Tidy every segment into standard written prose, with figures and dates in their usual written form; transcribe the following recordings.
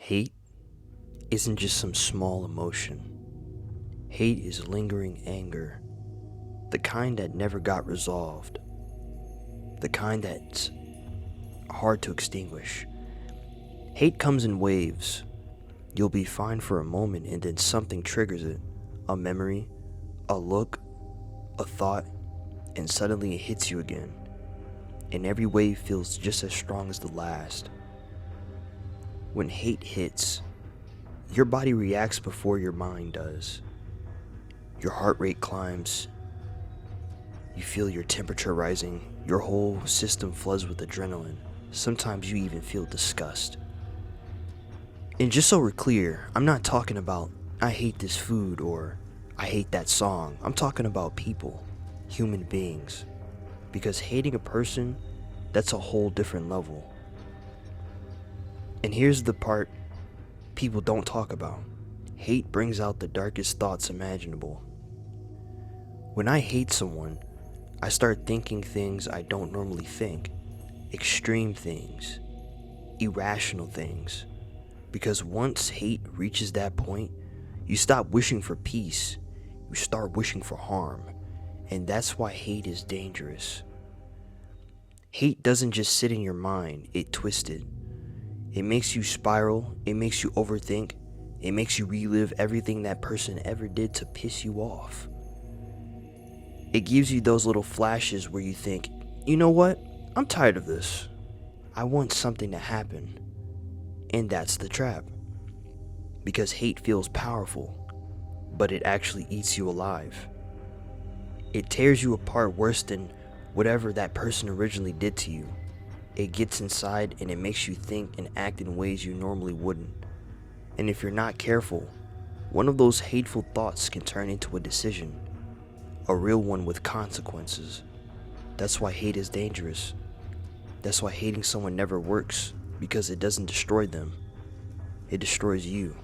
Hate isn't just some small emotion. Hate is lingering anger, the kind that never got resolved, the kind that's hard to extinguish. Hate comes in waves. You'll be fine for a moment and then something triggers it. A memory, a look, a thought, and suddenly it hits you again. And every wave feels just as strong as the last. When hate hits, your body reacts before your mind does. Your heart rate climbs. You feel your temperature rising. Your whole system floods with adrenaline. Sometimes you even feel disgust. And just so we're clear, I'm not talking about I hate this food or I hate that song. I'm talking about people, human beings. Because hating a person, that's a whole different level. And here's the part people don't talk about. Hate brings out the darkest thoughts imaginable. When I hate someone, I start thinking things I don't normally think. Extreme things. Irrational things. Because once hate reaches that point, you stop wishing for peace. You start wishing for harm. And that's why hate is dangerous. Hate doesn't just sit in your mind, it twists it. It makes you spiral, it makes you overthink, it makes you relive everything that person ever did to piss you off. It gives you those little flashes where you think, you know what? I'm tired of this. I want something to happen. And that's the trap. Because hate feels powerful, but it actually eats you alive. It tears you apart worse than whatever that person originally did to you. It gets inside and it makes you think and act in ways you normally wouldn't. And if you're not careful, one of those hateful thoughts can turn into a decision. A real one with consequences. That's why hate is dangerous. That's why hating someone never works, because it doesn't destroy them. It destroys you.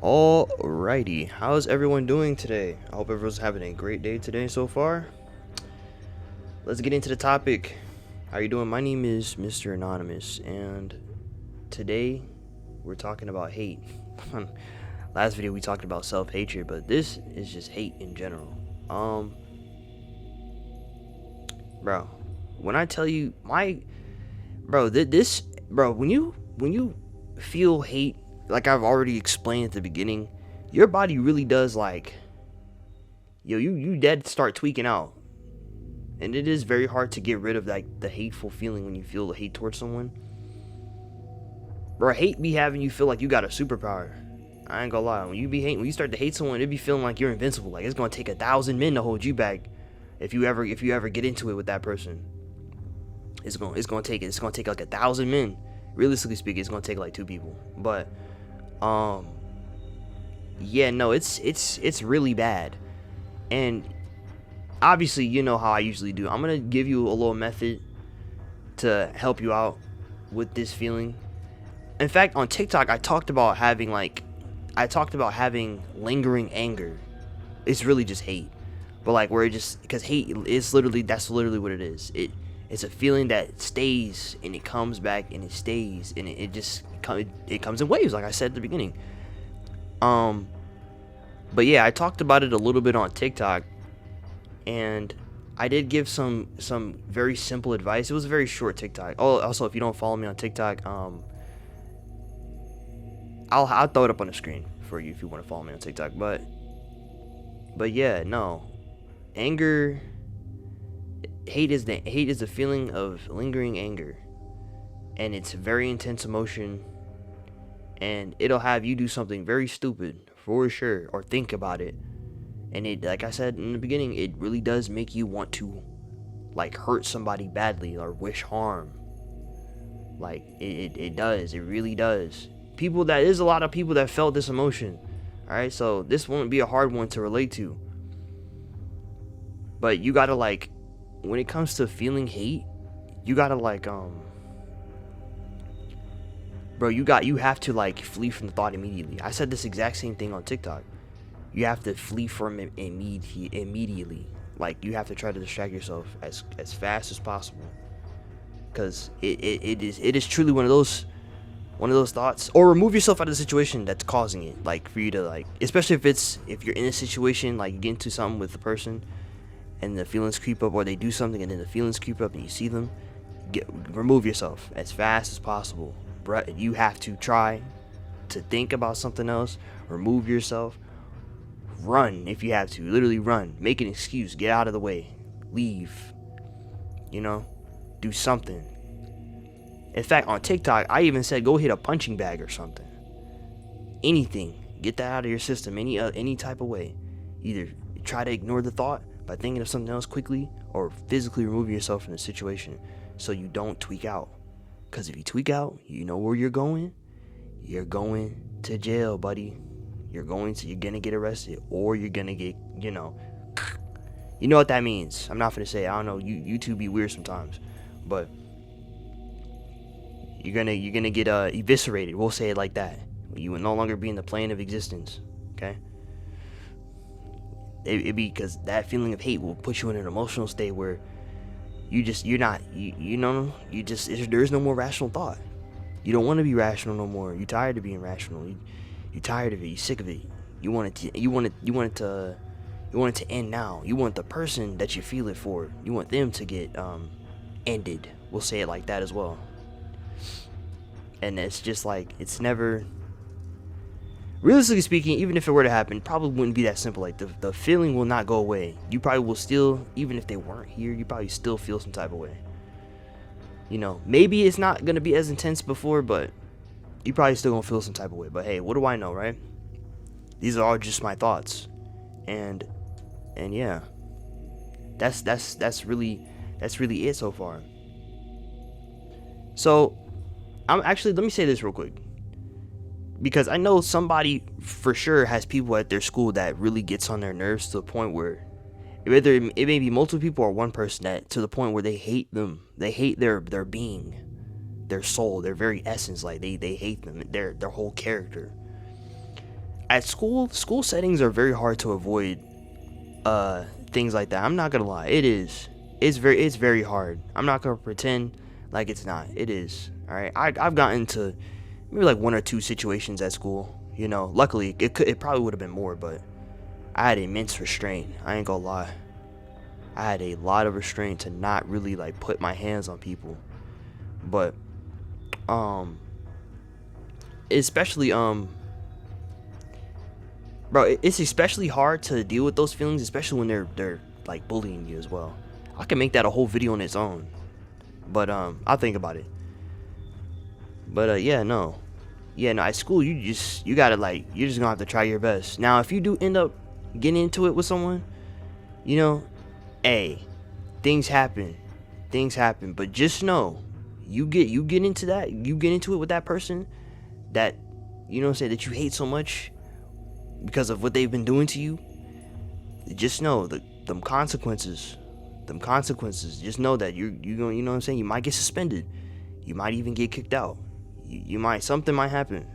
Alrighty, how's everyone doing today? I hope everyone's having a great day today so far. Let's get into the topic. How are you doing? My name is Mr. Anonymous, and today we're talking about hate. Last video we talked about self-hatred, but this is just hate in general. Bro, when I tell you when you feel hate, like I've already explained at the beginning, your body really does you dead start tweaking out. And it is very hard to get rid of the hateful feeling when you feel the hate towards someone. Bro, hate be having you feel like you got a superpower. I ain't gonna lie. When you start to hate someone, it be feeling like you're invincible. Like it's gonna take 1,000 men to hold you back if you ever get into it with that person. It's gonna take like 1,000 men. Realistically speaking, it's gonna take like 2 people. But yeah, no, it's really bad. And obviously, you know how I usually do. I'm gonna give you a little method to help you out with this feeling. In fact, on TikTok, I talked about having lingering anger. It's really just hate, but because hate is that's literally what it is. It's a feeling that stays and it comes back and it stays and it comes in waves, like I said at the beginning. But yeah, I talked about it a little bit on TikTok. And I did give some very simple advice. It was a very short TikTok. Oh, also, if you don't follow me on TikTok, I'll throw it up on the screen for you if you want to follow me on TikTok. But yeah, no, hate is the feeling of lingering anger, and it's a very intense emotion, and it'll have you do something very stupid for sure, or think about it. And it, like I said in the beginning, it really does make you want to, hurt somebody badly or wish harm. It does. It really does. There's a lot of people that felt this emotion. Alright, so this won't be a hard one to relate to. But you gotta, when it comes to feeling hate, you gotta, you have to, flee from the thought immediately. I said this exact same thing on TikTok. You have to flee from it immediately. You have to try to distract yourself as fast as possible, because it is truly one of those one of those thoughts, or remove yourself out of the situation that's causing it. Like, for you to, like, especially if you're in a situation, like, you get into something with the person and the feelings creep up, or they do something and then the feelings creep up and you see them, remove yourself as fast as possible. You have to try to think about something else. Remove yourself. Run if you have to. Literally run. Make an excuse. Get out of the way. Leave. Do something. In fact, on TikTok, I even said go hit a punching bag or something. Anything. Get that out of your system any type of way. Either try to ignore the thought by thinking of something else quickly, or physically remove yourself from the situation so you don't tweak out. Because if you tweak out, you know where you're going. You're going to jail, buddy. You're gonna get arrested, or you're gonna get, you know what that means. I'm not gonna say. I don't know. YouTube be weird sometimes, but you're gonna get eviscerated. We'll say it like that. You will no longer be in the plane of existence. Okay. It be because that feeling of hate will put you in an emotional state where there's no more rational thought. You don't want to be rational no more. You're tired of being rational. You're tired of it. You're sick of it. You want it to end now. You want the person that you feel it for. You want them to get ended. We'll say it like that as well. And it's just like, it's never, realistically speaking, even if it were to happen, probably wouldn't be that simple. Like, the feeling will not go away. You probably will still, even if they weren't here, you probably still feel some type of way. Maybe it's not gonna be as intense before, but you probably still gonna feel some type of way. But hey, what do I know, right? These are all just my thoughts, and yeah, that's really it so far. So let me say this real quick, because I know somebody for sure has people at their school that really gets on their nerves to the point where it may be multiple people or one person, that to the point where they hate them. They hate their being, their soul, their very essence. Like, they hate them, their whole character. At school settings are very hard to avoid things like that. I'm not gonna lie. It's very hard. I'm not gonna pretend like it's not. It is. All right. I've gotten to maybe like one or two situations at school. Luckily it probably would have been more, but I had immense restraint. I ain't gonna lie. I had a lot of restraint to not really like put my hands on people. But especially bro, it's especially hard to deal with those feelings, especially when they're like bullying you as well. I can make that a whole video on its own. But I'll think about it. But yeah, no, at school you gotta, like, you're just gonna have to try your best. Now, if you do end up getting into it with someone, hey, things happen, but just know, you get into it with that person that that you hate so much because of what they've been doing to you. Just know them consequences. Just know that you're going, you might get suspended, you might even get kicked out, something might happen.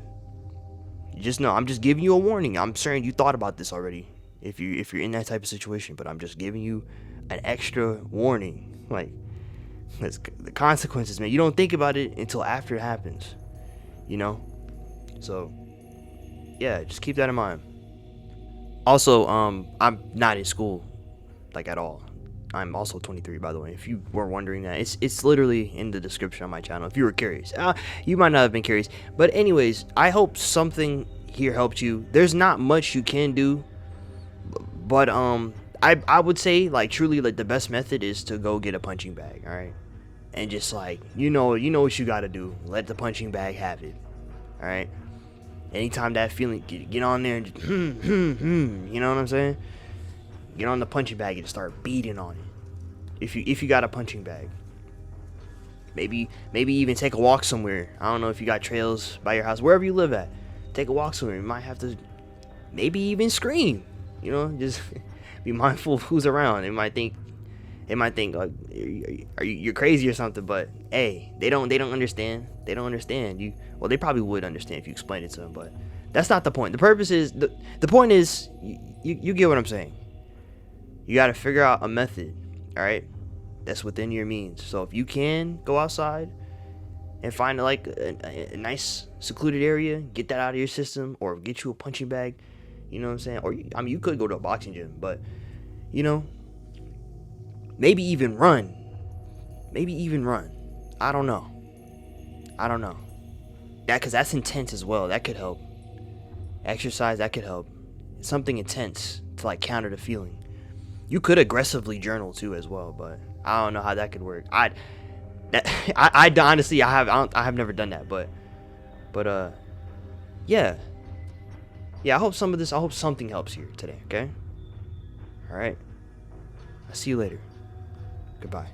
Just know, I'm just giving you a warning. I'm certain you thought about this already, if you're in that type of situation, but I'm just giving you an extra warning. Like, the consequences, man, you don't think about it until after it happens, so yeah, just keep that in mind. Also, I'm not in school, like, at all. I'm also 23, by the way, if you were wondering that. It's literally in the description on my channel if you were curious. You might not have been curious, but anyways, I hope something here helped you. There's not much you can do, but I would say, like, truly, like, the best method is to go get a punching bag, all right, and just, like, you know what you got to do. Let the punching bag have it, all right. Anytime that feeling, get on there and just, you know what I'm saying? Get on the punching bag and start beating on it. If you got a punching bag, maybe even take a walk somewhere. I don't know if you got trails by your house, wherever you live at. Take a walk somewhere. You might have to, maybe even scream. Just be mindful of who's around. They might think like, you're crazy or something. But hey, they don't understand. They don't understand you. Well, they probably would understand if you explained it to them, but that's not the point. The purpose is the point is you get what I'm saying. You got to figure out a method, all right, that's within your means. So if you can go outside, and find like a nice secluded area, get that out of your system, or get you a punching bag. You know what I'm saying? Or I mean, you could go to a boxing gym, but you know, maybe even run. Maybe even run. I don't know. I don't know. Because that's intense as well. That could help. Exercise, that could help. Something intense to like counter the feeling. You could aggressively journal too as well, but I don't know how that could work. I honestly I have never done that, but yeah. I hope something helps here today, okay? All right. I'll see you later. Goodbye.